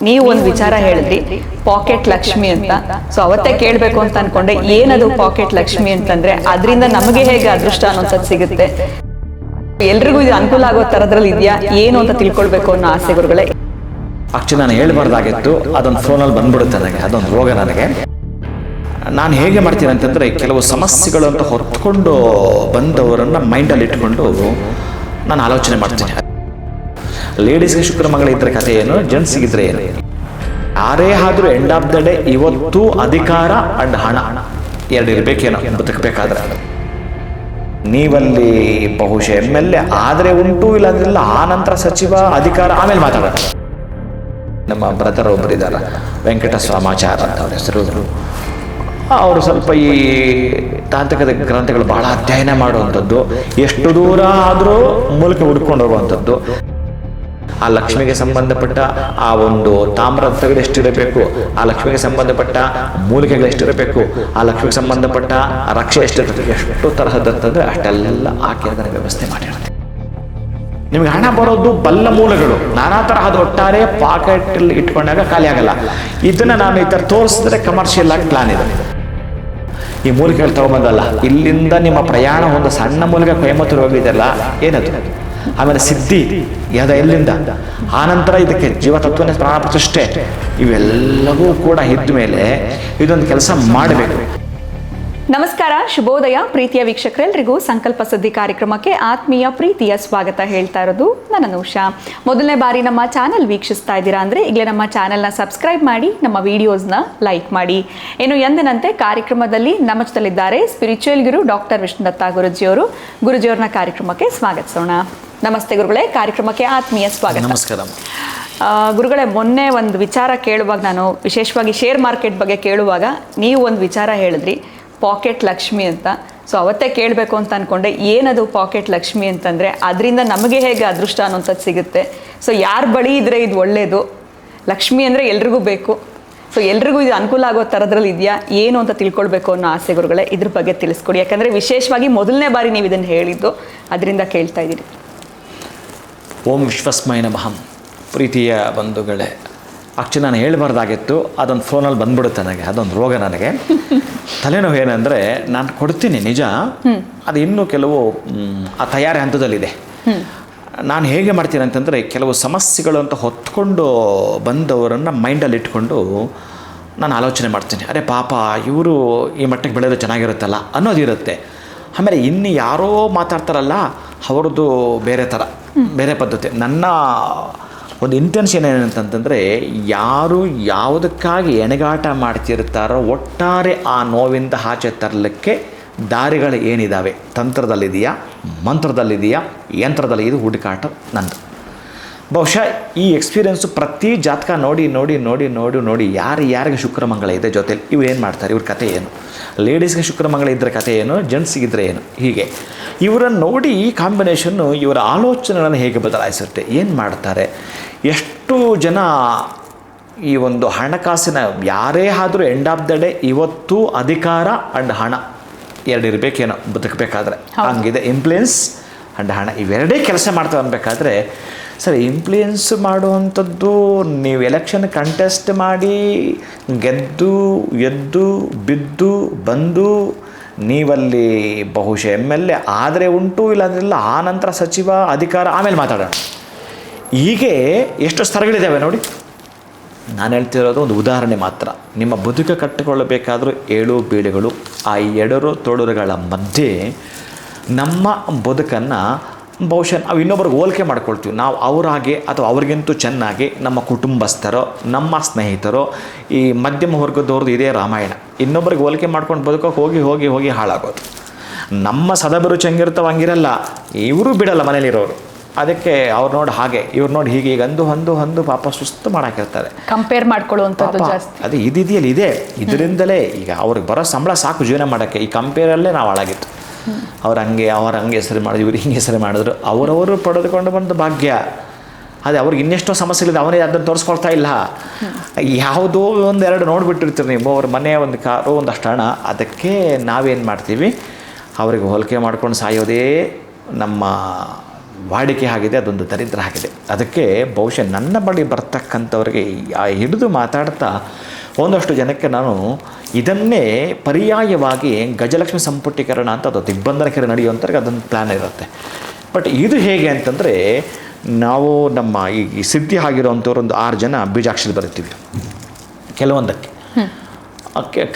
ನೀವು ಒಂದು ವಿಚಾರ ಹೇಳಿದ್ರಿ ಪಾಕೆಟ್ ಲಕ್ಷ್ಮಿ ಅಂತ. ಸೊ ಅವತ್ತೇ ಕೇಳಬೇಕು ಅಂತ ಅನ್ಕೊಂಡೆ, ಏನದು ಪಾಕೆಟ್ ಲಕ್ಷ್ಮಿ ಅಂತಂದ್ರೆ ಅದರಿಂದ ನಮಗೆ ಹೇಗೆ ಅದೃಷ್ಟ ಅನ್ನೋಂಥದ್ದು ಸಿಗುತ್ತೆ, ಎಲ್ರಿಗೂ ಇದು ಅನುಕೂಲ ಆಗೋ ತರದ್ರಲ್ಲಿ ಇದೆಯಾ ಏನು ಅಂತ ತಿಳ್ಕೊಳ್ಬೇಕು ಅನ್ನೋ ಆಸೆ ಗುರುಗಳೇ. ಆಕ್ಚುಲಿ ನಾನು ಹೇಳ್ಬಾರ್ದಾಗಿತ್ತು, ಅದೊಂದು ಫೋನಲ್ಲಿ ಬಂದ್ಬಿಡುತ್ತೆ ನನಗೆ, ಅದೊಂದು ರೋಗ ನನಗೆ. ನಾನು ಹೇಗೆ ಮಾಡ್ತೀನಿ ಅಂತಂದರೆ, ಕೆಲವು ಸಮಸ್ಯೆಗಳು ಅಂತ ಹೊತ್ಕೊಂಡು ಬಂದವರನ್ನು ಮೈಂಡಲ್ಲಿ ಇಟ್ಕೊಂಡು ನಾನು ಆಲೋಚನೆ ಮಾಡ್ತೀನಿ. ಲೇಡೀಸ್ಗೆ ಶುಕ್ರಮಂಗಳ ಕಥೆ ಏನು, ಜೆಂಟ್ಸ್ಗಿದ್ರೆ ಏನು, ಯಾರೇ ಆದರೂ ಎಂಡ್ ಆಫ್ ದ ಡೇ ಇವತ್ತು ಅಧಿಕಾರ ಅಂಡ್ ಹಣ ಎರಡು ಇರಬೇಕೇನೋ ಬದುಕಬೇಕಾದ್ರೆ. ನೀವಲ್ಲಿ ಬಹುಶಃ MLA ಆದರೆ ಉಂಟು, ಇಲ್ಲಾಂದ್ರಿಲ್ಲ. ಆ ನಂತರ ಸಚಿವ, ಅಧಿಕಾರ, ಆಮೇಲೆ ಮಾತಾಡೋಣ. ನಮ್ಮ ಬ್ರದರ್ ಒಬ್ಬರಿದ್ದಾರೆ, ವೆಂಕಟಸ್ವಾಮಾಚಾರ ಅಂತ ಅವ್ರ ಹೆಸರು. ಅವರು ಸ್ವಲ್ಪ ಈ ತಾಂತ್ರಿಕದ ಗ್ರಂಥಗಳು ಬಹಳ ಅಧ್ಯಯನ ಮಾಡುವಂಥದ್ದು, ಎಷ್ಟು ದೂರ ಆದರೂ ಮೂಲಕ ಹುಡ್ಕೊಂಡು ಹೋಗುವಂಥದ್ದು. ಆ ಲಕ್ಷ್ಮಿಗೆ ಸಂಬಂಧಪಟ್ಟ ಆ ಒಂದು ತಾಮ್ರದ ತಗಡು ಎಷ್ಟಿರಬೇಕು, ಆ ಲಕ್ಷ್ಮಿಗೆ ಸಂಬಂಧಪಟ್ಟ ಮೂಲಿಕೆಗಳು ಎಷ್ಟಿರಬೇಕು, ಆ ಲಕ್ಷ್ಮಿಗೆ ಸಂಬಂಧಪಟ್ಟ ರಕ್ಷೆ ಎಷ್ಟಿರಬೇಕು, ಎಷ್ಟು ತರಹದಂತಂದ್ರೆ ಅಷ್ಟೆಲ್ಲ ಹಾಕಿ ಅದರ ವ್ಯವಸ್ಥೆ ಮಾಡಿರುತ್ತೆ. ನಿಮ್ಗೆ ಹಣ ಬರೋದು ಬಲ್ಲ ಮೂಲಗಳು, ನಾನಾ ತರಹದ ಒಟ್ಟಾರೆ ಪಾಕೆಟಲ್ಲಿ ಇಟ್ಕೊಂಡಾಗ ಖಾಲಿ ಆಗಲ್ಲ. ಇದನ್ನ ನಾನು ಈ ಥರ ತೋರಿಸಿದ್ರೆ ಕಮರ್ಷಿಯಲ್ ಆಗಿ ಪ್ಲಾನ್ ಇದೆ. ಈ ಮೂಲಿಕೆಗಳು ತಗೊಂಬಂದಲ್ಲ, ಇಲ್ಲಿಂದ ನಿಮ್ಮ ಪ್ರಯಾಣ ಒಂದು ಸಣ್ಣ ಮೂಲಿಕೆ ಕೊಯಮತ್ತೂರು ಹೋಗಿದೆಯಲ್ಲ, ಏನದು, ಆಮೇಲೆ ಸಿದ್ಧಿ ಯಾವ್ದು, ಎಲ್ಲಿಂದ, ಆನಂತರ ಇದಕ್ಕೆ ಜೀವತತ್ವನೇ ಪ್ರಾಣ ಪ್ರತಿಷ್ಠೆ, ಇವೆಲ್ಲವೂ ಕೂಡ ಇದ್ದ ಮೇಲೆ ಇದೊಂದು ಕೆಲಸ ಮಾಡಬೇಕು. ನಮಸ್ಕಾರ, ಶುಭೋದಯ ಪ್ರೀತಿಯ ವೀಕ್ಷಕರೆಲ್ಲರಿಗೂ ಸಂಕಲ್ಪ ಸುದ್ದಿ ಕಾರ್ಯಕ್ರಮಕ್ಕೆ ಆತ್ಮೀಯ ಪ್ರೀತಿಯ ಸ್ವಾಗತ ಹೇಳ್ತಾ ಇರೋದು ನಾನು ಅನೂಷಾ. ಮೊದಲನೇ ಬಾರಿ ನಮ್ಮ ಚಾನೆಲ್ ವೀಕ್ಷಿಸ್ತಾ ಇದ್ದೀರಾ ಅಂದರೆ ಈಗಲೇ ನಮ್ಮ ಚಾನೆಲ್ನ ಸಬ್ಸ್ಕ್ರೈಬ್ ಮಾಡಿ, ನಮ್ಮ ವಿಡಿಯೋಸ್ನ ಲೈಕ್ ಮಾಡಿ. ಇನ್ನು ಎಂದಿನಂತೆ ಕಾರ್ಯಕ್ರಮದಲ್ಲಿ ನಮ್ಮ ಜೊತೆಲಿದ್ದಾರೆ ಸ್ಪಿರಿಚುವಲ್ ಗುರು ಡಾಕ್ಟರ್ ವಿಷ್ಣುದತ್ತ ಗುರುಜಿಯವ್ರನ್ನ ಕಾರ್ಯಕ್ರಮಕ್ಕೆ ಸ್ವಾಗತಿಸೋಣ. ನಮಸ್ತೆ ಗುರುಗಳೇ, ಕಾರ್ಯಕ್ರಮಕ್ಕೆ ಆತ್ಮೀಯ ಸ್ವಾಗತ. ನಮಸ್ಕಾರ ಗುರುಗಳೇ. ಮೊನ್ನೆ ಒಂದು ವಿಚಾರ ಕೇಳುವಾಗ, ನಾನು ವಿಶೇಷವಾಗಿ ಶೇರ್ ಮಾರ್ಕೆಟ್ ಬಗ್ಗೆ ಕೇಳುವಾಗ ನೀವು ಒಂದು ವಿಚಾರ ಹೇಳಿದ್ರಿ, ಪಾಕೆಟ್ ಲಕ್ಷ್ಮಿ ಅಂತ. ಸೊ ಅವತ್ತೇ ಕೇಳಬೇಕು ಅಂತ ಅಂದ್ಕೊಂಡೆ, ಏನದು ಪಾಕೆಟ್ ಲಕ್ಷ್ಮಿ ಅಂತಂದರೆ ಅದರಿಂದ ನಮಗೆ ಹೇಗೆ ಅದೃಷ್ಟ ಅನ್ನೋಂಥದ್ದು ಸಿಗುತ್ತೆ. ಸೊ ಯಾರ ಬಳಿ ಇದ್ದರೆ ಇದು ಒಳ್ಳೆಯದು, ಲಕ್ಷ್ಮಿ ಅಂದರೆ ಎಲ್ರಿಗೂ ಬೇಕು. ಸೊ ಎಲ್ರಿಗೂ ಇದು ಅನುಕೂಲ ಆಗೋ ಥರದ್ರಲ್ಲಿ ಇದೆಯಾ ಏನು ಅಂತ ತಿಳ್ಕೊಳ್ಬೇಕು ಅನ್ನೋ ಆಸೆ ಗುರುಗಳೇ, ಇದ್ರ ಬಗ್ಗೆ ತಿಳಿಸ್ಕೊಡಿ. ಯಾಕಂದರೆ ವಿಶೇಷವಾಗಿ ಮೊದಲನೇ ಬಾರಿ ನೀವು ಇದನ್ನು ಹೇಳಿದ್ದು, ಅದರಿಂದ ಕೇಳ್ತಾ ಇದ್ದೀರಿ. ಓಂ ವಿಶ್ವಸ್ಮೈ ನಮಃ. ಪ್ರೀತಿಯ ಬಂಧುಗಳೇ, ಆಕ್ಚುಲಿ ನಾನು ಹೇಳ್ಬಾರ್ದಾಗಿತ್ತು, ಅದೊಂದು ಫೋನಲ್ಲಿ ಬಂದ್ಬಿಡುತ್ತೆ ನನಗೆ, ಅದೊಂದು ರೋಗ ನನಗೆ. ತಲೆನೋವು ಏನಂದರೆ, ನಾನು ಕೊಡ್ತೀನಿ ನಿಜ, ಅದು ಇನ್ನೂ ಕೆಲವು ಆ ತಯಾರಿ ಹಂತದಲ್ಲಿದೆ. ನಾನು ಹೇಗೆ ಮಾಡ್ತೀನಿ ಅಂತಂದರೆ, ಕೆಲವು ಸಮಸ್ಯೆಗಳು ಅಂತ ಹೊತ್ಕೊಂಡು ಬಂದವರನ್ನು ಮೈಂಡಲ್ಲಿ ಇಟ್ಕೊಂಡು ನಾನು ಆಲೋಚನೆ ಮಾಡ್ತೀನಿ. ಅರೆ ಪಾಪ, ಇವರು ಈ ಮಟ್ಟಕ್ಕೆ ಬೆಳೆಯೋದು ಚೆನ್ನಾಗಿರುತ್ತಲ್ಲ ಅನ್ನೋದಿರುತ್ತೆ. ಆಮೇಲೆ ಇನ್ನು ಯಾರೋ ಮಾತಾಡ್ತಾರಲ್ಲ, ಅವ್ರದ್ದು ಬೇರೆ ಥರ, ಬೇರೆ ಪದ್ಧತಿ. ನನ್ನ ಒಂದು ಇಂಟೆನ್ಷನ್ ಏನಂತಂದರೆ, ಯಾರು ಯಾವುದಕ್ಕಾಗಿ ಎಣೆಗಾಟ ಮಾಡ್ತಿರ್ತಾರೋ ಒಟ್ಟಾರೆ ಆ ನೋವಿಂದ ಆಚೆ ತರಲಿಕ್ಕೆ ದಾರಿಗಳು ಏನಿದ್ದಾವೆ, ತಂತ್ರದಲ್ಲಿದೆಯಾ, ಮಂತ್ರದಲ್ಲಿದೆಯಾ, ಯಂತ್ರದಲ್ಲಿ, ಇದು ಹುಡುಕಾಟ ನಂದು. ಬಹುಶಃ ಈ ಎಕ್ಸ್ಪೀರಿಯೆನ್ಸು ಪ್ರತಿ ಜಾತಕ ನೋಡಿ ನೋಡಿ ನೋಡಿ ನೋಡಿ ನೋಡಿ ಯಾರಿಗೆ ಶುಕ್ರಮಂಗಳ ಇದೆ ಜೊತೆಲಿ ಇವ್ರು ಏನು ಮಾಡ್ತಾರೆ, ಇವ್ರ ಕಥೆ ಏನು, ಲೇಡೀಸ್ಗೆ ಶುಕ್ರಮಂಗಳ ಇದ್ದರೆ ಕಥೆ ಏನು, ಜೆಂಟ್ಸ್ಗಿದ್ರೆ ಏನು, ಹೀಗೆ ಇವರನ್ನು ನೋಡಿ ಈ ಕಾಂಬಿನೇಷನ್ನು ಇವರ ಆಲೋಚನೆಗಳನ್ನು ಹೇಗೆ ಬದಲಾಯಿಸುತ್ತೆ, ಏನು ಮಾಡ್ತಾರೆ. ಎಷ್ಟು ಜನ ಈ ಒಂದು ಹಣಕಾಸಿನ, ಯಾರೇ ಆದರೂ ಎಂಡ್ ಆಫ್ ದ ಡೇ ಇವತ್ತು ಅಧಿಕಾರ ಅಂಡ್ ಹಣ ಎರಡು ಇರಬೇಕೇನೋ ಬದುಕಬೇಕಾದ್ರೆ, ಹಂಗಿದೆ. ಇನ್ಫ್ಲುಯೆನ್ಸ್ ಅಂಡ್ ಹಣ ಇವೆರಡೇ ಕೆಲಸ ಮಾಡ್ತವೆ ಅನ್ಬೇಕಾದ್ರೆ, ಸರಿ ಇನ್ಫ್ಲುಯೆನ್ಸ್ ಮಾಡುವಂಥದ್ದು, ನೀವು ಎಲೆಕ್ಷನ್ ಕಂಟೆಸ್ಟ್ ಮಾಡಿ ಗೆದ್ದು ಎದ್ದು ಬಿದ್ದು ಬಂದು ನೀವಲ್ಲಿ ಬಹುಶಃ MLA ಆದರೆ ಉಂಟು, ಇಲ್ಲಾಂದ್ರಿಲ್ಲ. ಆ ನಂತರ ಸಚಿವ, ಅಧಿಕಾರ, ಆಮೇಲೆ ಮಾತಾಡೋಣ. ಹೀಗೆ ಎಷ್ಟು ಸ್ತರಗಳಿದ್ದಾವೆ ನೋಡಿ. ನಾನು ಹೇಳ್ತಿರೋದು ಒಂದು ಉದಾಹರಣೆ ಮಾತ್ರ. ನಿಮ್ಮ ಬದುಕು ಕಟ್ಟಿಕೊಳ್ಳಬೇಕಾದರೂ ಏಳು ಬೀಳುಗಳು, ಆ ಎಡರು ತೊಡರುಗಳ ಮಧ್ಯೆ ನಮ್ಮ ಬದುಕನ್ನು ಬಹುಶಃ ನಾವು ಇನ್ನೊಬ್ರಿಗೆ ಹೋಲಿಕೆ ಮಾಡ್ಕೊಳ್ತೀವಿ. ನಾವು ಅವರಾಗೆ ಅಥವಾ ಅವ್ರಿಗಿಂತೂ ಚೆನ್ನಾಗಿ ನಮ್ಮ ಕುಟುಂಬಸ್ಥರೋ, ನಮ್ಮ ಸ್ನೇಹಿತರೋ, ಈ ಮಧ್ಯಮ ವರ್ಗದವ್ರದ್ದು ಇದೇ ರಾಮಾಯಣ. ಇನ್ನೊಬ್ರಿಗೆ ಹೋಲಿಕೆ ಮಾಡ್ಕೊಂಡು ಬದುಕೋಕೆ ಹೋಗಿ ಹೋಗಿ ಹೋಗಿ ಹಾಳಾಗೋದು. ನಮ್ಮ ಸದಭಿರುಚಿ ಹಂಗಿರ್ತವೆ, ಹಂಗಿರಲ್ಲ. ಇವರು ಬಿಡಲ್ಲ ಮನೇಲಿರೋರು. ಅದಕ್ಕೆ ಅವ್ರು ನೋಡಿ ಹಾಗೆ, ಇವ್ರು ನೋಡಿ ಹೀಗೆ, ಈಗ ಅಂದು ಪಾಪ ಸುಸ್ತು ಮಾಡಾಕಿರ್ತಾರೆ, ಕಂಪೇರ್ ಮಾಡ್ಕೊಳ್ಳುವಂಥದ್ದು ಜಾಸ್ತಿ. ಅದು ಇದೆಯಲ್ಲ, ಇದೆ. ಇದರಿಂದಲೇ ಈಗ ಅವ್ರಿಗೆ ಬರೋ ಸಂಬಳ ಸಾಕು ಜೀವನ ಮಾಡೋಕ್ಕೆ. ಈ ಕಂಪೇರಲ್ಲೇ ನಾವು ಹಾಳಾಗಿತ್ತು. ಅವ್ರು ಹಂಗೆ ಹೆಸರು ಮಾಡಿದ್ರು, ಇವ್ರು ಹಿಂಗೆ ಹೆಸರು ಮಾಡಿದ್ರು. ಅವರವರು ಪಡೆದುಕೊಂಡು ಬಂದ ಭಾಗ್ಯ. ಅದೇ ಅವ್ರಿಗೆ ಇನ್ನೆಷ್ಟೋ ಸಮಸ್ಯೆಗಳಿದೆ, ಅವನೇ ಅದನ್ನು ತೋರಿಸ್ಕೊಳ್ತಾ ಇಲ್ಲ. ಯಾವುದೋ ಒಂದೆರಡು ನೋಡಿಬಿಟ್ಟಿರ್ತೀರಿ ನೀವು, ಅವ್ರ ಮನೆ ಒಂದು ಕಾರು, ಒಂದಷ್ಟು ಹಣ. ಅದಕ್ಕೆ ನಾವೇನು ಮಾಡ್ತೀವಿ, ಅವ್ರಿಗೆ ಹೋಲಿಕೆ ಮಾಡ್ಕೊಂಡು ಸಾಯೋದೇ ನಮ್ಮ ವಾಡಿಕೆ ಆಗಿದೆ, ಅದೊಂದು ದರಿದ್ರ ಆಗಿದೆ. ಅದಕ್ಕೆ ಬಹುಶಃ ನನ್ನ ಬಳಿ ಬರ್ತಕ್ಕಂಥವ್ರಿಗೆ ಹಿಡಿದು ಮಾತಾಡ್ತಾ ಒಂದಷ್ಟು ಜನಕ್ಕೆ ನಾನು ಇದನ್ನೇ ಪರ್ಯಾಯವಾಗಿ ಗಜಲಕ್ಷ್ಮಿ ಸಂಪುಟೀಕರಣ ಅಂತ ಅದು ದಿಗ್ಬಂಧನಕ್ಕೆ ನಡೆಯುವಂಥವ್ರಿಗೆ ಅದೊಂದು ಪ್ಲ್ಯಾನ್ ಇರುತ್ತೆ. ಬಟ್ ಇದು ಹೇಗೆ ಅಂತಂದರೆ, ನಾವು ನಮ್ಮ ಈ ಸಿದ್ಧಿ ಆಗಿರೋವಂಥವ್ರು ಒಂದು 6 ಜನ ಬೀಜಾಕ್ಷರ ಬರಿತೀವಿ. ಕೆಲವೊಂದಕ್ಕೆ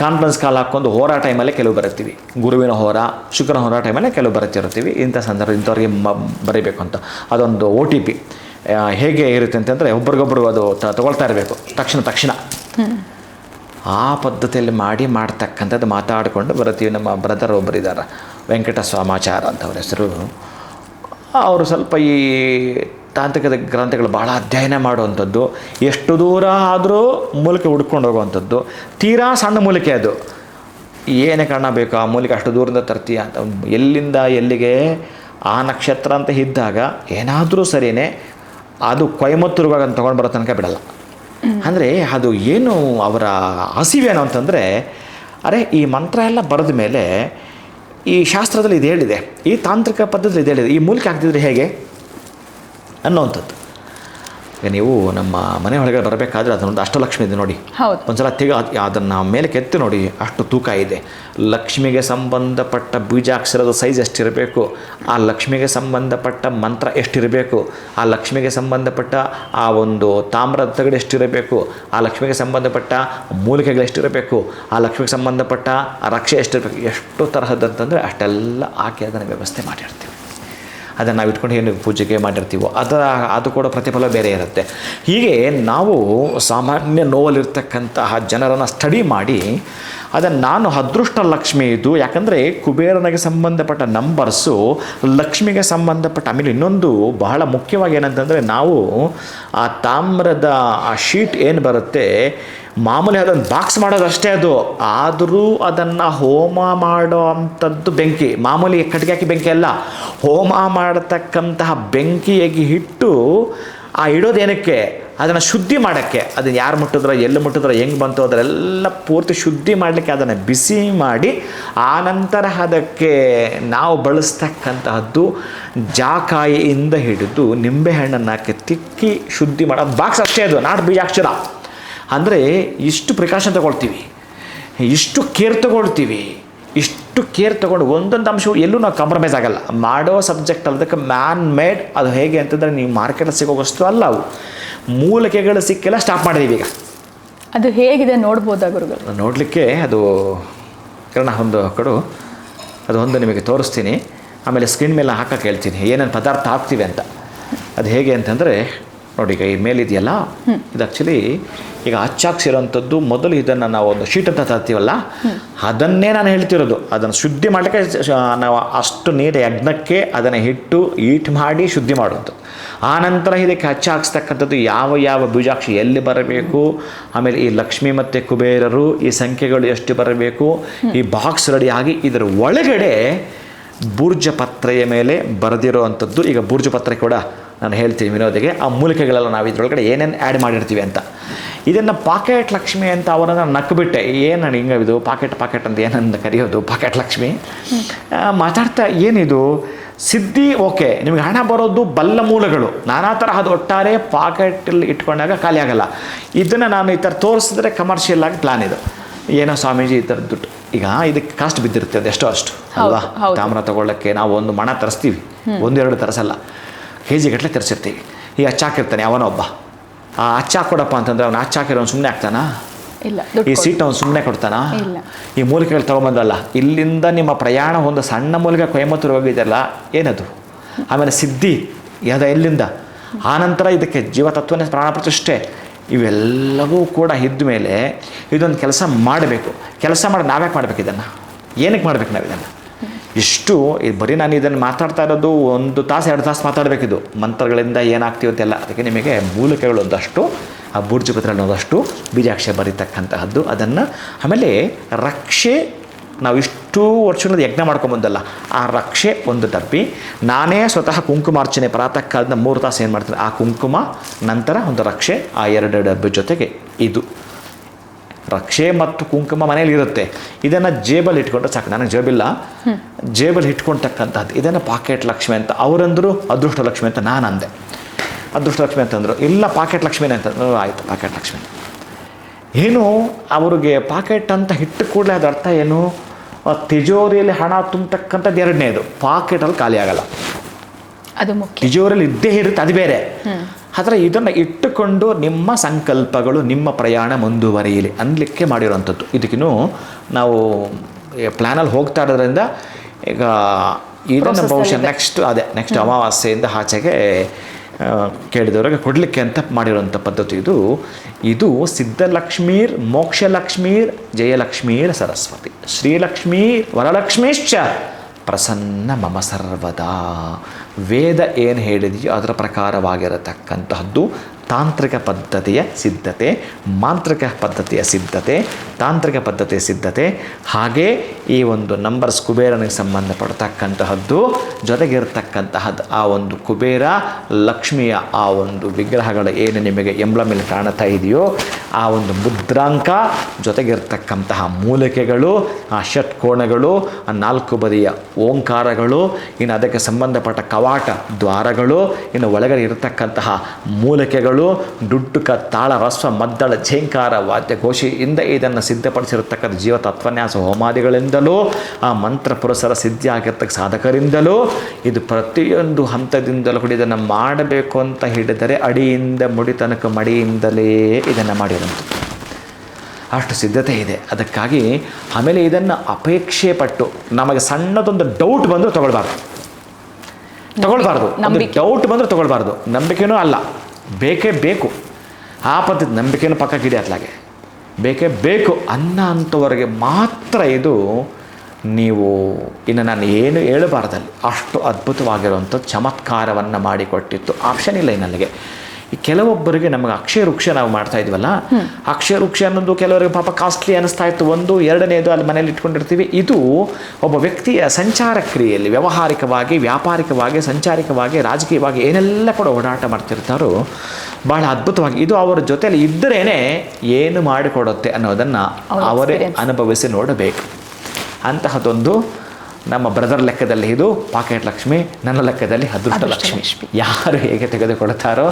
ಕಾನ್ಫರೆನ್ಸ್ ಕಾಲ್ ಹಾಕ್ಕೊಂಡು ಹೋರ ಟೈಮಲ್ಲೇ ಕೆಲವು ಬರಿತೀವಿ, ಗುರುವಿನ ಹೋರ, ಶುಕ್ರನ ಹೋರ ಟೈಮಲ್ಲೇ ಕೆಲವು ಬರೀತಿರ್ತೀವಿ. ಇಂಥ ಸಂದರ್ಭ ಇಂಥವ್ರಿಗೆ ಬರೀಬೇಕು ಅಂತ ಅದೊಂದು OTP ಹೇಗೆ ಇರುತ್ತೆ ಅಂತಂದರೆ, ಒಬ್ರಿಗೊಬ್ರು ಅದು ತಗೊಳ್ತಾ ಇರಬೇಕು ತಕ್ಷಣ ಆ ಪದ್ಧತಿಯಲ್ಲಿ ಮಾಡ್ತಕ್ಕಂಥದ್ದು ಮಾತಾಡಿಕೊಂಡು ಬರ್ತೀವಿ. ನಮ್ಮ ಬ್ರದರ್ ಒಬ್ಬರಿದ್ದಾರೆ, ವೆಂಕಟ ಸ್ವಾಮಾಚಾರ ಅಂತ ಅವ್ರ ಹೆಸರು. ಅವರು ಸ್ವಲ್ಪ ಈ ತಾಂತ್ರಿಕ ಗ್ರಂಥಗಳು ಭಾಳ ಅಧ್ಯಯನ ಮಾಡುವಂಥದ್ದು, ಎಷ್ಟು ದೂರ ಆದರೂ ಮೂಲಿಕೆ ಹುಡ್ಕೊಂಡು ಹೋಗುವಂಥದ್ದು. ತೀರಾ ಸಣ್ಣ ಮೂಲಿಕೆ ಅದು, ಏನೇ ಕಾರಣ ಬೇಕು ಆ ಮೂಲಿಕೆ ಅಷ್ಟು ದೂರದಿಂದ ತರ್ತೀಯ ಅಂತ, ಎಲ್ಲಿಂದ ಎಲ್ಲಿಗೆ ಆ ನಕ್ಷತ್ರ ಅಂತ ಇದ್ದಾಗ ಏನಾದರೂ ಸರಿಯೇ ಅದು ಕೊಯಮತ್ತೂರ್ಗಾಗ ತೊಗೊಂಡು ಬರೋ ತನಕ ಬಿಡಲ್ಲ. ಅಂದರೆ ಅದು ಏನು ಅವರ ಹಸಿವೇನು ಅಂತಂದರೆ, ಅರೆ ಈ ಮಂತ್ರ ಎಲ್ಲ ಬರೆದ ಮೇಲೆ ಈ ಶಾಸ್ತ್ರದಲ್ಲಿ ಇದು ಹೇಳಿದೆ, ಈ ತಾಂತ್ರಿಕ ಪದ್ಧತಿಯಲ್ಲಿ ಇದು ಹೇಳಿದೆ, ಈ ಮೂಲಿಕೆ ಹಾಕ್ತಿದ್ರೆ ಹೇಗೆ ಅನ್ನೋವಂಥದ್ದು. ಈಗ ನೀವು ನಮ್ಮ ಮನೆ ಒಳಗಡೆ ಬರಬೇಕಾದ್ರೆ ಅದನ್ನೊಂದು ಅಷ್ಟಲಕ್ಷ್ಮಿ ಇದೆ ನೋಡಿ, ಒಂದ್ಸಲ ಅದನ್ನು ಮೇಲೆ ಕೆತ್ತಿ ನೋಡಿ, ಅಷ್ಟು ತೂಕ ಇದೆ. ಲಕ್ಷ್ಮಿಗೆ ಸಂಬಂಧಪಟ್ಟ ಬೀಜಾಕ್ಷರದ ಸೈಜ್ ಎಷ್ಟಿರಬೇಕು, ಆ ಲಕ್ಷ್ಮಿಗೆ ಸಂಬಂಧಪಟ್ಟ ಮಂತ್ರ ಎಷ್ಟಿರಬೇಕು, ಆ ಲಕ್ಷ್ಮಿಗೆ ಸಂಬಂಧಪಟ್ಟ ಆ ಒಂದು ತಾಮ್ರದ ತಗಡು ಎಷ್ಟಿರಬೇಕು, ಆ ಲಕ್ಷ್ಮಿಗೆ ಸಂಬಂಧಪಟ್ಟ ಮೂಲಿಕೆಗಳು ಎಷ್ಟಿರಬೇಕು, ಆ ಲಕ್ಷ್ಮಿಗೆ ಸಂಬಂಧಪಟ್ಟ ರಕ್ಷೆ ಎಷ್ಟಿರಬೇಕು, ಎಷ್ಟು ತರಹದಂತಂದರೆ ಅಷ್ಟೆಲ್ಲ ಹಾಕಿ ಅದನ್ನು ವ್ಯವಸ್ಥೆ ಮಾಡಿರ್ತೀವಿ. ಅದನ್ನು ನಾವು ಇಟ್ಕೊಂಡು ಏನು ಪೂಜೆಗೆ ಮಾಡಿರ್ತೀವೋ ಅದು ಕೂಡ ಪ್ರತಿಫಲ ಬೇರೆ ಇರುತ್ತೆ. ಹೀಗೆ ನಾವು ಸಾಮಾನ್ಯ ನೋವಲ್ಲಿರ್ತಕ್ಕಂತಹ ಜನರನ್ನು ಸ್ಟಡಿ ಮಾಡಿ ಅದನ್ನು ನಾನು ಅದೃಷ್ಟ ಲಕ್ಷ್ಮಿ ಇದು, ಯಾಕಂದರೆ ಕುಬೇರನಿಗೆ ಸಂಬಂಧಪಟ್ಟ ನಂಬರ್ಸು ಲಕ್ಷ್ಮಿಗೆ ಸಂಬಂಧಪಟ್ಟ. ಆಮೇಲೆ ಇನ್ನೊಂದು ಬಹಳ ಮುಖ್ಯವಾಗಿ ಏನಂತಂದರೆ, ನಾವು ಆ ತಾಮ್ರದ ಆ ಶೀಟ್ ಏನು ಬರುತ್ತೆ, ಮಾಮೂಲಿ ಅದನ್ನು ಬಾಕ್ಸ್ ಮಾಡೋದಷ್ಟೇ ಅದು, ಆದರೂ ಅದನ್ನು ಹೋಮ ಮಾಡೋ ಅಂಥದ್ದು ಬೆಂಕಿ, ಮಾಮೂಲಿ ಕಟ್ಟಿಗೆ ಹಾಕಿ ಬೆಂಕಿ ಅಲ್ಲ, ಹೋಮ ಮಾಡತಕ್ಕಂತಹ ಬೆಂಕಿಯಾಗಿ ಇಟ್ಟು ಆ ಇಡೋದೇನಕ್ಕೆ, ಅದನ್ನು ಶುದ್ಧಿ ಮಾಡೋಕ್ಕೆ. ಅದನ್ನು ಯಾರು ಮುಟ್ಟಿದ್ರೆ, ಎಲ್ಲಿ ಮುಟ್ಟಿದ್ರೆ, ಹೆಂಗೆ ಬಂತು ಅದರೆಲ್ಲ ಪೂರ್ತಿ ಶುದ್ಧಿ ಮಾಡಲಿಕ್ಕೆ ಅದನ್ನು ಬಿಸಿ ಮಾಡಿ ಆನಂತರ ಅದಕ್ಕೆ ನಾವು ಬಳಸ್ತಕ್ಕಂತಹದ್ದು ಜಾಕಾಯಿಯಿಂದ ಹಿಡಿದು ನಿಂಬೆಹಣ್ಣನ್ನು ಹಾಕಿ ತಿಕ್ಕಿ ಶುದ್ಧಿ ಮಾಡೋದು ಬಾಕ್ಸ್ ಅಷ್ಟೇ. ಅದು ನಾಡು ಬೀಜಾಕ್ಷರ ಅಂದರೆ ಇಷ್ಟು ಪ್ರಿಕಾಷನ್ ತಗೊಳ್ತೀವಿ, ಇಷ್ಟು ಕೇರ್ ತಗೊಳ್ತೀವಿ, ಇಷ್ಟು ಕೇರ್ ತೊಗೊಂಡು ಒಂದೊಂದು ಅಂಶವು ಎಲ್ಲೂ ನಾವು ಕಾಂಪ್ರಮೈಸ್ ಆಗಲ್ಲ. ಮಾಡೋ ಸಬ್ಜೆಕ್ಟ್ ಅದಕ್ಕೆ ಮ್ಯಾನ್ ಮೇಡ್. ಅದು ಹೇಗೆ ಅಂತಂದರೆ, ನೀವು ಮಾರ್ಕೆಟಲ್ಲಿ ಸಿಗೋ ವಸ್ತು ಅಲ್ಲ ಅವು, ಮೂಲಿಕೆಗಳು ಸಿಕ್ಕೆಲ್ಲ ಸ್ಟಾಪ್ ಮಾಡಿದೀವಿ ಈಗ. ಅದು ಹೇಗಿದೆ ನೋಡ್ಬೋದಾ ಗುರುಗಳು? ನೋಡಲಿಕ್ಕೆ ಅದು ಕಾರಣ ಒಂದು ಕಡು ಅದು ಒಂದು ನಿಮಗೆ ತೋರಿಸ್ತೀನಿ, ಆಮೇಲೆ ಸ್ಕ್ರೀನ್ ಮೇಲೆ ಹಾಕಕ್ಕೆ ಹೇಳ್ತೀನಿ ಏನೇನು ಪದಾರ್ಥ ಹಾಕ್ತೀವಿ ಅಂತ. ಅದು ಹೇಗೆ ಅಂತಂದರೆ ನೋಡಿ, ಈಗ ಈ ಮೇಲಿದೆಯಲ್ಲ, ಇದು ಆ್ಯಕ್ಚುಲಿ ಈಗ ಹಚ್ಚಾಕ್ಸಿರೋಂಥದ್ದು. ಮೊದಲು ಇದನ್ನು ನಾವು ಒಂದು ಶೀಟ್ ಅಂತ ತರ್ತೀವಲ್ಲ, ಅದನ್ನೇ ನಾನು ಹೇಳ್ತಿರೋದು. ಅದನ್ನು ಶುದ್ಧಿ ಮಾಡಲಿಕ್ಕೆ ನಾವು ಅಷ್ಟು ನೀರು ಯಜ್ಞಕ್ಕೆ ಅದನ್ನು ಹಿಟ್ಟು ಈಟ್ ಮಾಡಿ ಶುದ್ಧಿ ಮಾಡೋದು. ಆನಂತರ ಇದಕ್ಕೆ ಹಚ್ಚಾಕ್ಸ್ತಕ್ಕಂಥದ್ದು ಯಾವ ಯಾವ ಬೀಜಾಕ್ಷಿ ಎಲ್ಲಿ ಬರಬೇಕು, ಆಮೇಲೆ ಈ ಲಕ್ಷ್ಮಿ ಮತ್ತು ಕುಬೇರರು ಈ ಸಂಖ್ಯೆಗಳು ಎಷ್ಟು ಬರಬೇಕು, ಈ ಬಾಕ್ಸ್ ರೆಡಿಯಾಗಿ ಇದರ ಒಳಗಡೆ ಬೂರ್ಜ ಪತ್ರೆಯ ಮೇಲೆ ಬರೆದಿರೋ ಅಂಥದ್ದು. ಈಗ ಬೂರ್ಜ ಪತ್ರೆ ಕೂಡ ನಾನು ಹೇಳ್ತೀನಿ ವಿನೋದಿಗೆ, ಆ ಮೂಲಿಕೆಗಳೆಲ್ಲ ನಾವು ಇದರೊಳಗಡೆ ಏನೇನು ಆ್ಯಡ್ ಮಾಡಿರ್ತೀವಿ ಅಂತ. ಇದನ್ನು ಪಾಕೆಟ್ ಲಕ್ಷ್ಮಿ ಅಂತ ಅವರನ್ನು ನಕ್ಕಬಿಟ್ಟೆ, ಏನು ಹಿಂಗೆ ಇದು ಪಾಕೆಟ್ ಅಂತ ಏನಂತ ಕರೆಯೋದು, ಪಾಕೆಟ್ ಲಕ್ಷ್ಮಿ ಮಾತಾಡ್ತಾ ಏನಿದು ಸಿದ್ಧಿ. ಓಕೆ, ನಿಮಗೆ ಹಣ ಬರೋದು ಬಲ್ಲ ಮೂಲಗಳು ನಾನಾ ಥರ, ಅದು ಒಟ್ಟಾರೆ ಪಾಕೆಟಲ್ಲಿ ಇಟ್ಕೊಂಡಾಗ ಖಾಲಿ ಆಗಲ್ಲ. ಇದನ್ನು ನಾನು ಈ ಥರ ತೋರಿಸಿದ್ರೆ ಕಮರ್ಷಿಯಲ್ ಆಗಿ ಪ್ಲಾನ್ ಇದು. ಏನೋ ಸ್ವಾಮೀಜಿ ಈ ಥರದ್ದು ದುಡ್ಡು, ಈಗ ಇದಕ್ಕೆ ಕಾಸ್ಟ್ ಬಿದ್ದಿರುತ್ತೆ ಅದು ಎಷ್ಟೋ ಅಷ್ಟು ಅಲ್ವಾ. ತಾಮ್ರ ತೊಗೊಳ್ಳೋಕ್ಕೆ ನಾವು ಒಂದು ಮಣ ತರಿಸ್ತೀವಿ, 1-2 ತರಿಸಲ್ಲ, KG ಗಟ್ಟಲೆ ತರಿಸಿರ್ತೀವಿ. ಈ ಹಚ್ಚಾಕಿರ್ತಾನೆ ಅವನೊಬ್ಬ, ಆ ಹಚ್ಚಾಕ್ ಕೊಡಪ್ಪ ಅಂತಂದ್ರೆ ಅವ್ನು ಹಚ್ಚಾಕಿರೋನು ಸುಮ್ಮನೆ ಆಗ್ತಾನಾ? ಇಲ್ಲ. ಈ ಸೀಟ್ ಅವ್ನು ಸುಮ್ಮನೆ ಕೊಡ್ತಾನಾ? ಈ ಮೂಲಿಕೆಗಳು ತೊಗೊಂಬಂದಲ್ಲ, ಇಲ್ಲಿಂದ ನಿಮ್ಮ ಪ್ರಯಾಣ ಒಂದು ಸಣ್ಣ ಮೂಲಿಕೆ ಕೊಯಮತ್ತೂರು ಹೋಗಿದೆಯಲ್ಲ, ಏನದು? ಆಮೇಲೆ ಸಿದ್ಧಿ ಎಲ್ಲಿಂದ, ಆನಂತರ ಇದಕ್ಕೆ ಜೀವತತ್ವನೇ ಪ್ರಾಣ ಪ್ರತಿಷ್ಠೆ, ಇವೆಲ್ಲವೂ ಕೂಡ ಇದ್ದ ಮೇಲೆ ಇದೊಂದು ಕೆಲಸ ಮಾಡಬೇಕು. ಕೆಲಸ ಮಾಡಿ ನಾವ್ಯಾಕೆ ಮಾಡಬೇಕು ಇದನ್ನು? ಏನಕ್ಕೆ ಮಾಡಬೇಕು ನಾವು ಇದನ್ನು? ಇಷ್ಟು ಬರೀ ನಾನು ಇದನ್ನು ಮಾತಾಡ್ತಾ ಇರೋದು 1 ತಾಸು 2 ತಾಸು ಮಾತಾಡಬೇಕಿದು, ಮಂತ್ರಗಳಿಂದ ಏನಾಗ್ತೀವಿ ಅಂತೆಲ್ಲ. ಅದಕ್ಕೆ ನಿಮಗೆ ಮೂಲಿಕೆಗಳು ಒಂದಷ್ಟು, ಆ ಬೂರ್ಜ ಪತ್ರೆಯಲ್ಲಿ ಒಂದಷ್ಟು, ಬೀಜಾಕ್ಷರ ಬರೀತಕ್ಕಂತಹದ್ದು, ಅದನ್ನು. ಆಮೇಲೆ ರಕ್ಷೆ, ನಾವು ಇಷ್ಟು ವರ್ಷಗಳ ಯಜ್ಞ ಮಾಡ್ಕೊಂಬಂದಲ್ಲ, ಆ ರಕ್ಷೆ ಒಂದು ಡಬ್ಬಿ. ನಾನೇ ಸ್ವತಃ ಕುಂಕುಮಾರ್ಚನೆ ಪ್ರಾತಃ ಕಾಲದ 3 ತಾಸು ಏನು ಮಾಡ್ತೀನಿ, ಆ ಕುಂಕುಮ ನಂತರ ಒಂದು ರಕ್ಷೆ, ಆ 2 ಡಬ್ಬಿ ಜೊತೆಗೆ ಇದು ರಕ್ಷೆ ಮತ್ತು ಕುಂಕುಮ ಮನೇಲಿ ಇರುತ್ತೆ, ಇದನ್ನು ಜೇಬಲ್ಲಿ ಇಟ್ಕೊಂಡ್ರೆ ಸಾಕು. ನನಗೆ ಜೇಬಿಲ್ಲ, ಜೇಬಲ್ಲಿ ಇಟ್ಕೊಳ್ತಕ್ಕಂಥದ್ದು ಇದನ್ನು ಪಾಕೆಟ್ ಲಕ್ಷ್ಮಿ ಅಂತ. ಅವರಂದರು ಅದೃಷ್ಟ ಲಕ್ಷ್ಮಿ ಅಂತ, ನಾನು ಅಂದೆ ಅದೃಷ್ಟ ಲಕ್ಷ್ಮಿ ಅಂತಂದರು. ಇಲ್ಲ ಪಾಕೆಟ್ ಲಕ್ಷ್ಮಿನೇ ಅಂತ. ಆಯಿತು ಪಾಕೆಟ್ ಲಕ್ಷ್ಮಿ. ಏನು ಅವ್ರಿಗೆ ಪಾಕೆಟ್ ಅಂತ ಇಟ್ಟು ಕೂಡಲೇ ಅದರ ಅರ್ಥ ಏನು? ತಿಜೋರಿಯಲ್ಲಿ ಹಣ ತುಂಬತಕ್ಕಂಥದ್ದು ಎರಡನೇದು, ಪಾಕೆಟಲ್ಲಿ ಖಾಲಿ ಆಗಲ್ಲ, ಅದು ಮುಖ್ಯ. ತಿಜೋರಿಯಲ್ಲಿ ಇದ್ದೇ ಇರುತ್ತೆ, ಅದು ಬೇರೆ. ಆದರೆ ಇದನ್ನು ಇಟ್ಟುಕೊಂಡು ನಿಮ್ಮ ಸಂಕಲ್ಪಗಳು, ನಿಮ್ಮ ಪ್ರಯಾಣ ಮುಂದುವರಿಯಲಿ ಅನ್ನಲಿಕ್ಕೆ ಮಾಡಿರೋವಂಥದ್ದು. ಇದಕ್ಕಿನ್ನೂ ನಾವು ಪ್ಲ್ಯಾನಲ್ಲಿ ಹೋಗ್ತಾ ಇರೋದ್ರಿಂದ ಈಗ ಇದನ್ನು ಬಹುಶಃ ನೆಕ್ಸ್ಟ್ ಅಮಾವಾಸ್ಯೆಯಿಂದ ಆಚೆಗೆ ಕೇಳಿದವರಿಗೆ ಕೊಡಲಿಕ್ಕೆ ಅಂತ ಮಾಡಿರುವಂಥ ಪದ್ಧತಿ ಇದು. ಇದು ಸಿದ್ಧಲಕ್ಷ್ಮೀರ್ ಮೋಕ್ಷಲಕ್ಷ್ಮೀರ್ ಜಯಲಕ್ಷ್ಮೀರ್ ಸರಸ್ವತಿ ಶ್ರೀಲಕ್ಷ್ಮೀರ್ ವರಲಕ್ಷ್ಮೀಶ್ಚ ಪ್ರಸನ್ನ ಮಮ ಸರ್ವದಾ. ವೇದ ಏನು ಹೇಳಿದೆಯೋ ಅದರ ಪ್ರಕಾರವಾಗಿರತಕ್ಕಂತಹದ್ದು ತಾಂತ್ರಿಕ ಪದ್ಧತಿಯ ಸಿದ್ಧತೆ, ಮಾಂತ್ರಿಕ ಪದ್ಧತಿಯ ಸಿದ್ಧತೆ, ತಾಂತ್ರಿಕ ಪದ್ಧತಿಯ ಸಿದ್ಧತೆ. ಹಾಗೇ ಈ ಒಂದು ನಂಬರ್ಸ್ ಕುಬೇರನಿಗೆ ಸಂಬಂಧಪಡ್ತಕ್ಕಂತಹದ್ದು, ಜೊತೆಗಿರ್ತಕ್ಕಂತಹದ್ದು ಆ ಒಂದು ಕುಬೇರ ಲಕ್ಷ್ಮಿಯ ಆ ಒಂದು ವಿಗ್ರಹಗಳು ಏನು ನಿಮಗೆ ಎಂಬ್ಲಮಲ್ಲಿ ಕಾಣ್ತಾ ಇದೆಯೋ ಆ ಒಂದು ಮುದ್ರಾಂಕ, ಜೊತೆಗಿರ್ತಕ್ಕಂತಹ ಮೂಲಿಕೆಗಳು, ಆ ಷಟ್ಕೋಣಗಳು, ಆ 4 ಬದಿಯ ಓಂಕಾರಗಳು, ಇನ್ನು ಅದಕ್ಕೆ ಸಂಬಂಧಪಟ್ಟ ಕವಾಟ ದ್ವಾರಗಳು, ಇನ್ನು ಒಳಗಡೆ ಇರತಕ್ಕಂತಹ ಮೂಲಿಕೆಗಳು, ಡುಡ್ಡುಕ ತಾಳ ರಸ್ವ ಮದ್ದಳ ಝೇಂಕಾರ ವಾದ್ಯಘೋಷಿಯಿಂದ ಇದನ್ನು ಸಿದ್ಧಪಡಿಸಿರತಕ್ಕಂಥ ಜೀವ ತತ್ವನ್ಯಾಸ ಹೋಮಾದಿಗಳಿಂದಲೂ, ಆ ಮಂತ್ರ ಪುರಸರ ಸಿದ್ಧಿ ಆಗಿರ್ತಕ್ಕ ಸಾಧಕರಿಂದಲೂ, ಇದು ಪ್ರತಿಯೊಂದು ಹಂತದಿಂದಲೂ ಕೂಡ ಇದನ್ನು ಮಾಡಬೇಕು ಅಂತ ಹಿಡಿದರೆ ಅಡಿಯಿಂದ ಮುಡಿ ತನಕ ಮಡಿಯಿಂದಲೇ ಇದನ್ನು ಮಾಡಿರೋದು. ಅಷ್ಟು ಸಿದ್ಧತೆ ಇದೆ. ಅದಕ್ಕಾಗಿ ಆಮೇಲೆ ಇದನ್ನು ಅಪೇಕ್ಷೆ ಪಟ್ಟು ನಮಗೆ ಸಣ್ಣದೊಂದು ಡೌಟ್ ಬಂದರೂ ತಗೊಳ್ಬಾರ್ದು. ಡೌಟ್ ಬಂದರೂ ತಗೊಳ್ಬಾರ್ದು. ನಂಬಿಕೆನೂ ಅಲ್ಲ, ಬೇಕೇ ಬೇಕು. ಆ ಪದ್ಧತಿ ನಂಬಿಕೆನೂ ಪಕ್ಕಕ್ಕಿದೆ ಅತ್ಲಾಗೆ, ಬೇಕೇ ಬೇಕು ಅಂಥವರೆಗೆ ಮಾತ್ರ ಇದು ನೀವು ಇನ್ನು ನಾನು ಏನು ಹೇಳಬಾರ್ದಲ್ಲಿ ಅಷ್ಟು ಅದ್ಭುತವಾಗಿರುವಂಥ ಚಮತ್ಕಾರವನ್ನು ಮಾಡಿಕೊಟ್ಟಿತ್ತು. ಆಪ್ಷನ್ ಇಲ್ಲ ನನಗೆ. ಈ ಕೆಲವೊಬ್ಬರಿಗೆ ನಮಗೆ ಅಕ್ಷಯ ವೃಕ್ಷ ನಾವು ಮಾಡ್ತಾ ಇದ್ವಲ್ಲ, ಅಕ್ಷಯ ವೃಕ್ಷ ಅನ್ನೋದು ಕೆಲವರಿಗೆ ಪಾಪ ಕಾಸ್ಟ್ಲಿ ಅನ್ನಿಸ್ತಾ ಇತ್ತು. ಒಂದು, ಎರಡನೇದು ಅಲ್ಲಿ ಮನೇಲಿ ಇಟ್ಕೊಂಡಿರ್ತೀವಿ. ಇದು ಒಬ್ಬ ವ್ಯಕ್ತಿಯ ಸಂಚಾರ ಕ್ರಿಯೆಯಲ್ಲಿ ವ್ಯಾವಹಾರಿಕವಾಗಿ, ವ್ಯಾಪಾರಿಕವಾಗಿ, ಸಂಚಾರಿಕವಾಗಿ, ರಾಜಕೀಯವಾಗಿ ಏನೆಲ್ಲ ಕೂಡ ಓಡಾಟ ಮಾಡ್ತಿರ್ತಾರೋ ಭಾಳ ಅದ್ಭುತವಾಗಿ ಇದು ಅವರ ಜೊತೆಯಲ್ಲಿ ಇದ್ದರೇ ಏನು ಮಾಡಿಕೊಡುತ್ತೆ ಅನ್ನೋದನ್ನು ಅವರೇ ಅನುಭವಿಸಿ ನೋಡಬೇಕು. ಅಂತಹದೊಂದು ನಮ್ಮ ಬ್ರದರ್ ಲೆಕ್ಕದಲ್ಲಿ ಇದು ಪಾಕೆಟ್ ಲಕ್ಷ್ಮಿ, ನನ್ನ ಲೆಕ್ಕದಲ್ಲಿ ಅದೃಷ್ಟ ಲಕ್ಷ್ಮಿ. ಯಾರು ಹೇಗೆ ತೆಗೆದುಕೊಳ್ತಾರೋ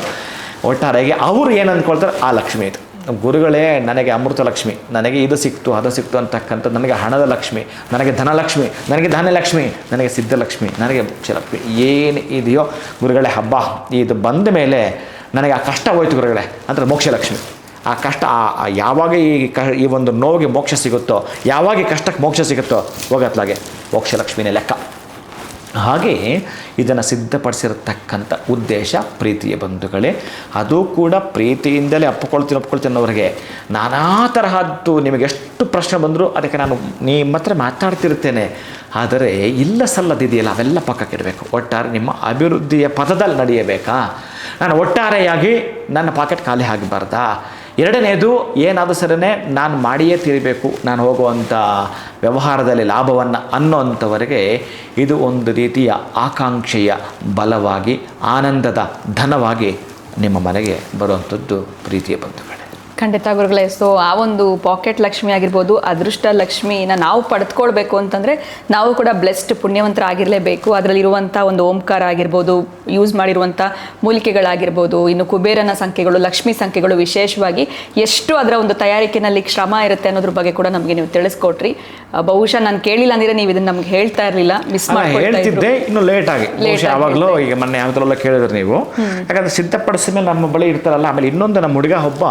ಒಟ್ಟಾರೆಗೆ ಅವರು ಏನು ಅಂದ್ಕೊಳ್ತಾರೋ ಆ ಲಕ್ಷ್ಮಿ ಇದು. ಗುರುಗಳೇ ನನಗೆ ಅಮೃತ ಲಕ್ಷ್ಮಿ, ನನಗೆ ಇದು ಸಿಕ್ತು ಅದು ಸಿಕ್ತು ಅಂತಕ್ಕಂಥದ್ದು, ನನಗೆ ಹಣದ ಲಕ್ಷ್ಮಿ, ನನಗೆ ಧನಲಕ್ಷ್ಮಿ, ನನಗೆ ಧಾನ್ಯಲಕ್ಷ್ಮಿ, ನನಗೆ ಸಿದ್ಧಲಕ್ಷ್ಮಿ, ನನಗೆ ಮೋಕ್ಷಲಕ್ಷ್ಮಿ, ಏನು ಇದೆಯೋ ಗುರುಗಳೇ ಹಬ್ಬ ಇದು ಬಂದ ಮೇಲೆ ನನಗೆ ಆ ಕಷ್ಟ ಹೋಯ್ತು ಗುರುಗಳೇ ಅಂದರೆ ಮೋಕ್ಷಲಕ್ಷ್ಮಿ. ಆ ಕಷ್ಟ ಯಾವಾಗ ಈ ಒಂದು ನೋವಿಗೆ ಮೋಕ್ಷ ಸಿಗುತ್ತೋ, ಯಾವಾಗ ಈ ಕಷ್ಟಕ್ಕೆ ಮೋಕ್ಷ ಸಿಗುತ್ತೋ ಹೋಗತ್ಲಾಗೆ ಮೋಕ್ಷಲಕ್ಷ್ಮಿನೇ ಲೆಕ್ಕ. ಹಾಗೆ ಇದನ್ನು ಸಿದ್ಧಪಡಿಸಿರತಕ್ಕಂಥ ಉದ್ದೇಶ ಪ್ರೀತಿಯ ಬಂಧುಗಳೇ. ಅದು ಕೂಡ ಪ್ರೀತಿಯಿಂದಲೇ ಒಪ್ಕೊಳ್ತೀನಿ ಅನ್ನೋರಿಗೆ ನಾನಾ ತರಹದ್ದು ನಿಮಗೆ ಎಷ್ಟು ಪ್ರಶ್ನೆ ಬಂದರೂ ಅದಕ್ಕೆ ನಾನು ನಿಮ್ಮ ಹತ್ರ ಮಾತಾಡ್ತಿರ್ತೇನೆ. ಆದರೆ ಇಲ್ಲ ಸಲ್ಲದಿದೆಯಲ್ಲ ಅವೆಲ್ಲ ಪಕ್ಕಕ್ಕಿಡಬೇಕು. ಒಟ್ಟಾರೆ ನಿಮ್ಮ ಅಭಿವೃದ್ಧಿಯ ಪಥದಲ್ಲಿ ನಡೆಯಬೇಕಾ? ನಾನು ಒಟ್ಟಾರೆಯಾಗಿ ನನ್ನ ಪಾಕೆಟ್ ಖಾಲಿ ಆಗಬಾರ್ದಾ? ಎರಡನೇದು ಏನಾದರೂ ಸರಿನೇ ನಾನು ಮಾಡಿಯೇ ತೀರಬೇಕು, ನಾನು ಹೋಗುವಂಥ ವ್ಯವಹಾರದಲ್ಲಿ ಲಾಭವನ್ನು ಅನ್ನೋಂಥವರೆಗೆ ಇದು ಒಂದು ರೀತಿಯ ಆಕಾಂಕ್ಷೆಯ ಬಲವಾಗಿ, ಆನಂದದ ಧನವಾಗಿ ನಿಮ್ಮ ಮನೆಗೆ ಬರುವಂಥದ್ದು ಪ್ರೀತಿಯ ಬಂಧುಗಳೇ. ಖಂಡಿತ ಗುರುಗಳೇ. ಸೊ ಆ ಒಂದು ಪಾಕೆಟ್ ಲಕ್ಷ್ಮಿ ಆಗಿರ್ಬೋದು, ಅದೃಷ್ಟ ಲಕ್ಷ್ಮಿನ ನಾವು ಪಡೆದುಕೊಳ್ಬೇಕು ಅಂತಂದರೆ ನಾವು ಕೂಡ ಬ್ಲೆಸ್ಡ್ ಪುಣ್ಯವಂತರಾಗಿರಲೇಬೇಕು. ಅದರಲ್ಲಿರುವಂಥ ಒಂದು ಓಂಕಾರ ಆಗಿರ್ಬೋದು, ಯೂಸ್ ಮಾಡಿರುವಂಥ ಮೂಲಿಕೆಗಳಾಗಿರ್ಬೋದು, ಇನ್ನು ಕುಬೇರನ ಸಂಖ್ಯೆಗಳು, ಲಕ್ಷ್ಮಿ ಸಂಖ್ಯೆಗಳು, ವಿಶೇಷವಾಗಿ ಎಷ್ಟು ಅದರ ಒಂದು ತಯಾರಿಕೆಯಲ್ಲಿ ಶ್ರಮ ಇರುತ್ತೆ ಅನ್ನೋದ್ರ ಬಗ್ಗೆ ಕೂಡ ನಮಗೆ ನೀವು ತಿಳಿಸ್ಕೊಟ್ರಿ. ಬಹುಶಃ ನಾನು ಕೇಳಿಲ್ಲ ಅಂದರೆ ನೀವು ಇದನ್ನು ನಮಗೆ ಹೇಳ್ತಾ ಇರಲಿಲ್ಲ, ಮಿಸ್ ಹೇಳ್ತಿದ್ದೆ ಇನ್ನು ಲೇಟ್ ಆಗಿ. ಯಾವಾಗಲೂ ಈಗ ಮೊನ್ನೆ ಯಾವುದ್ರಲ್ಲ ಕೇಳಿದ್ರೆ ನೀವು, ಯಾಕಂದ್ರೆ ಸಿದ್ಧಪಡಿಸಿದ ಮೇಲೆ ನಮ್ಮ ಬಳಿ ಇರ್ತಾರಲ್ಲ. ಆಮೇಲೆ ಇನ್ನೊಂದು ನಮ್ಮ ಹುಡುಗ ಒಬ್ಬ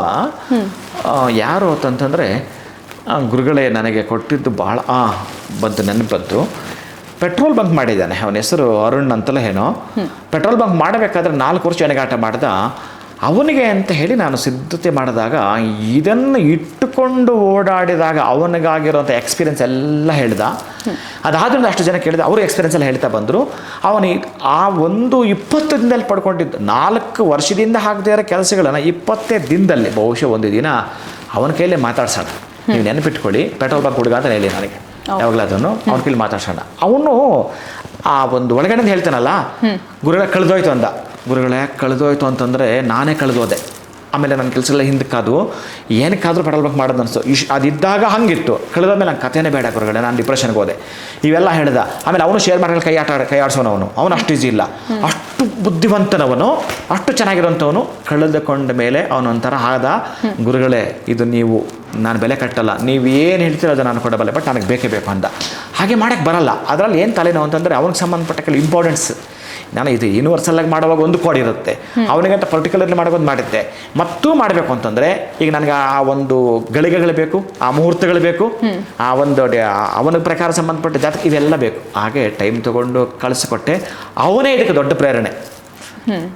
ಯಾರು ಅಂತಂತಂದರೆ ಗುರುಗಳೇ ನನಗೆ ಕೊಟ್ಟಿದ್ದು ಭಾಳ ನೆನಪಂತು. ಪೆಟ್ರೋಲ್ ಬಂಕ್ ಮಾಡಿದ್ದಾನೆ, ಅವನ ಹೆಸರು ಅರುಣ್ ಅಂತಲೇ ಏನೋ. ಪೆಟ್ರೋಲ್ ಬಂಕ್ ಮಾಡಬೇಕಾದ್ರೆ 4 ವರ್ಷ ಎಣಗಾಟ ಮಾಡ್ದ. ಅವನಿಗೆ ಅಂತ ಹೇಳಿ ನಾನು ಸಿದ್ಧತೆ ಮಾಡಿದಾಗ ಇದನ್ನು ಇಟ್ಟುಕೊಂಡು ಓಡಾಡಿದಾಗ ಅವನಿಗಾಗಿರೋಂಥ ಎಕ್ಸ್ಪೀರಿಯೆನ್ಸ್ ಎಲ್ಲ ಹೇಳ್ದ. ಅದಾದ್ರಿಂದ ಅಷ್ಟು ಜನ ಕೇಳಿದ, ಅವರು ಎಕ್ಸ್ಪೀರಿಯೆನ್ಸ್ ಎಲ್ಲ ಹೇಳ್ತಾ ಬಂದರು. ಅವನು ಆ ಒಂದು 20 ದಿನದಲ್ಲಿ ಪಡ್ಕೊಂಡಿದ್ದು 4 ವರ್ಷದಿಂದ ಆಗದೇ ಇರೋ ಕೆಲಸಗಳನ್ನು 20 ದಿನದಲ್ಲಿ ಬಹುಶಃ ಒಂದು ದಿನ ಅವನ ಕೈಯಲ್ಲೇ ಮಾತಾಡ್ಸೋಣ. ನೀವು ನೆನಪಿಟ್ಕೊಳ್ಳಿ, ಪೆಟ್ರೋಲ್ ಬಂಕ್ ಹುಡುಗ ಅಂತ ಹೇಳಿ ನನಗೆ ಯಾವಾಗಲೂ ಅದನ್ನು ಅವನ ಕೈಲಿ ಮಾತಾಡ್ಸೋಣ. ಅವನು ಆ ಒಂದು ಒಳಗಡೆ ಹೇಳ್ತಾನಲ್ಲ, ಗುರುಗಳೇ ಕಳೆದೋಯ್ತು ಅಂದ. ಗುರುಗಳೇ ಕಳೆದೋಯ್ತು ಅಂತಂದರೆ ನಾನೇ ಕಳೆದೋದೆ. ಆಮೇಲೆ ನನ್ನ ಕೆಲಸ ಎಲ್ಲ ಹಿಂದಕ್ಕಾದು ಏನಕ್ಕಾದರೂ ಪೆಟ್ರೋಲ್ ಬಂಕ್ ಮಾಡೋದು ಅನಿಸ್ತು. ಅದಿದ್ದಾಗ ಹಂಗಿತ್ತು. ಕಳೆದಾದ್ಮೇಲೆ ನಂಗೆ ಕಥೆನೇ ಬೇಡ ಗುರುಗಳೇ, ನಾನು ಡಿಪ್ರೆಷನ್ಗೆ ಹೋದೆ. ಇವೆಲ್ಲ ಹೇಳ್ದ. ಆಮೇಲೆ ಅವನು ಶೇರ್ ಮಾರ್ಕೆಟ್ ಕೈ ಆಡಿಸೋನವನು, ಅವನು ಅಷ್ಟು ಈಸಿ ಇಲ್ಲ. ಅಷ್ಟು ಬುದ್ಧಿವಂತನವನು, ಅಷ್ಟು ಚೆನ್ನಾಗಿರೋಂಥವನು. ಕಳೆದುಕೊಂಡ ಮೇಲೆ ಅವನೊಂಥರ ಆದ, ಗುರುಗಳೇ ಇದು ನೀವು ನಾನು ಬೆಲೆ ಕಟ್ಟಲ್ಲ, ನೀವು ಏನು ಹೇಳ್ತೀರೋ ಅದು ನಾನು ಕೊಡಬಲ್ಲೆ, ಬಟ್ ನನಗೆ ಬೇಕೇ ಬೇಕು ಅಂದ. ಹಾಗೆ ಮಾಡೋಕ್ಕೆ ಬರಲ್ಲ. ಅದರಲ್ಲಿ ಏನು ತಲೆನೋವು ಅಂತಂದರೆ ಅವನಿಗೆ ಸಂಬಂಧಪಟ್ಟ ಕೆಲವು ಇಂಪಾರ್ಟೆನ್ಸ್. ನಾನು ಇದು ಯೂನಿವರ್ಸಲ್ಲಾಗಿ ಮಾಡುವಾಗ ಒಂದು ಕೋಡ್ ಇರುತ್ತೆ, ಅವನಿಗಂತ ಪರ್ಟಿಕ್ಯುಲರ್ಲಿ ಮಾಡೋದು ಮಾಡಿದ್ದೆ. ಮತ್ತೂ ಮಾಡಬೇಕು ಅಂತಂದರೆ ಈಗ ನನಗೆ ಆ ಒಂದು ಗಳಿಗೆಗಳು ಬೇಕು, ಆ ಮುಹೂರ್ತಗಳು ಬೇಕು, ಆ ಒಂದು ಅವನ ಪ್ರಕಾರ ಸಂಬಂಧಪಟ್ಟ ಜಾತಕ ಇವೆಲ್ಲ ಬೇಕು. ಹಾಗೆ ಟೈಮ್ ತೊಗೊಂಡು ಕಳಿಸಿಕೊಟ್ಟೆ. ಅವನೇ ಇದಕ್ಕೆ ದೊಡ್ಡ ಪ್ರೇರಣೆ.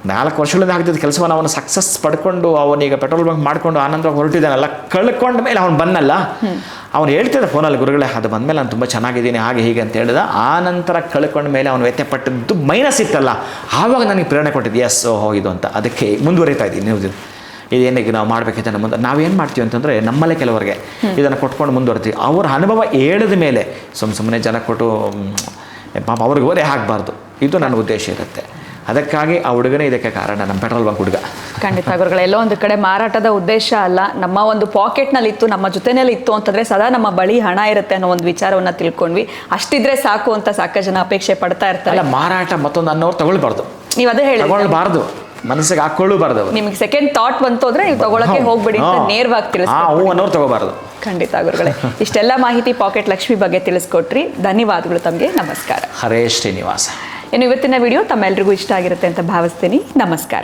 4 ವರ್ಷಗಳಿಂದ ಆಗ್ತಿದ್ದ ಕೆಲಸವನ್ನು ಅವನು ಸಕ್ಸಸ್ ಪಡ್ಕೊಂಡು ಅವನೀಗ ಪೆಟ್ರೋಲ್ ಬಂಕ್ ಮಾಡಿಕೊಂಡು ಆನಂತರ ಹೊರಟಿದ್ದಾನಲ್ಲ, ಕಳ್ಕೊಂಡ ಮೇಲೆ ಅವನು ಬಂದಲ್ಲ, ಅವನು ಹೇಳ್ತಿದ್ದ ಫೋನಲ್ಲಿ, ಗುರುಗಳೇ ಅದು ಬಂದಮೇಲೆ ನಾನು ತುಂಬ ಚೆನ್ನಾಗಿದ್ದೀನಿ ಹಾಗೆ ಹೀಗೆ ಅಂತ ಹೇಳಿದ. ಆ ನಂತರ ಕಳ್ಕೊಂಡ ಮೇಲೆ ಅವನು ವ್ಯತ್ಯಪಟ್ಟದ್ದು ಮೈನಸ್ ಇತ್ತಲ್ಲ, ಆವಾಗ ನನಗೆ ಪ್ರೇರಣೆ ಕೊಟ್ಟಿದ್ದು, ಎಸ್ ಓಹೋ ಇದು ಅಂತ. ಅದಕ್ಕೆ ಮುಂದುವರಿತಾ ಇದ್ದೀನಿ. ನೀವು ಇದೇನಿಗೆ ನಾವು ಮಾಡಬೇಕಂತ ನಮ್ಮ ಮುಂದೆ ನಾವೇನು ಮಾಡ್ತೀವಿ ಅಂತಂದರೆ, ನಮ್ಮಲ್ಲೇ ಕೆಲವರಿಗೆ ಇದನ್ನು ಕೊಟ್ಕೊಂಡು ಮುಂದುವರ್ತೀವಿ. ಅವರ ಅನುಭವ ಹೇಳಿದ ಮೇಲೆ ಸುಮ್ಮನೆ ಜನ ಕೊಟ್ಟು ಪಾಪ ಅವ್ರಿಗೆ ಓರೇ ಆಗಬಾರ್ದು. ಇದು ನನ್ನ ಉದ್ದೇಶ ಇರುತ್ತೆ. ಅದಕ್ಕಾಗಿ ಆ ಹುಡುಗನೇ ಇದಕ್ಕೆ ಕಾರಣ, ನಮ್ಮ ಪೆಟ್ರೋಲ್ ಬಂಕ್ ಹುಡುಗ. ಖಂಡಿತ ಗುರುಗಳೇ, ಎಲ್ಲೋ ಒಂದು ಕಡೆ ಮಾರಾಟದ ಉದ್ದೇಶ ಅಲ್ಲ, ನಮ್ಮ ಒಂದು ಪಾಕೆಟ್ನಲ್ಲಿ ಇತ್ತು, ನಮ್ಮ ಜೊತೆನಲ್ಲಿ ಇತ್ತು ಅಂತಂದರೆ ಸದಾ ನಮ್ಮ ಬಳಿ ಹಣ ಇರುತ್ತೆ ಅನ್ನೋ ಒಂದು ವಿಚಾರವನ್ನು ತಿಳ್ಕೊಂಡ್ವಿ. ಅಷ್ಟಿದ್ರೆ ಸಾಕು ಅಂತ ಸಾಕಷ್ಟು ಜನ ಅಪೇಕ್ಷೆ ಪಡ್ತಾ ಇರ್ತಾರೆ. ಅಲ್ಲ, ಮಾರಾಟ ಮತ್ತೊಂದು ಅನ್ನೋರು ತಗೊಳ್ಬಾರ್ದು, ನೀವು ಅದೇ ತಗೊಳ್ಬಾರ್ದು, ಮನಸ್ಸಿಗೆ ಹಾಕೊಳ್ಳಬಾರ್ದು. ನಿಮಗೆ ಸೆಕೆಂಡ್ ಥಾಟ್ ಬಂತು ಅಂದ್ರೆ ನೀವು ತಗೊಳಕ್ಕೆ ಹೋಗ್ಬಿಡಿ ಅಂತ ನೇರವಾಗಿ ತಿಳಿಸ್ತೀವಿ. ಅನ್ನೋರು ತಗೋಬಾರ್ದು. ಖಂಡಿತ ಗುರುಗಳೇ, ಇಷ್ಟೆಲ್ಲ ಮಾಹಿತಿ ಪಾಕೆಟ್ ಲಕ್ಷ್ಮಿ ಬಗ್ಗೆ ತಿಳಿಸ್ಕೊಟ್ರಿ. ಧನ್ಯವಾದಗಳು ತಮಗೆ. ನಮಸ್ಕಾರ. ಹರೇ ಶ್ರೀನಿವಾಸ. ಇನ್ನು ಇವತ್ತಿನ ವಿಡಿಯೋ ತಮ್ಮೆಲ್ಲರಿಗೂ ಇಷ್ಟ ಆಗಿರುತ್ತೆ ಅಂತ ಭಾವಿಸ್ತೀನಿ. ನಮಸ್ಕಾರ.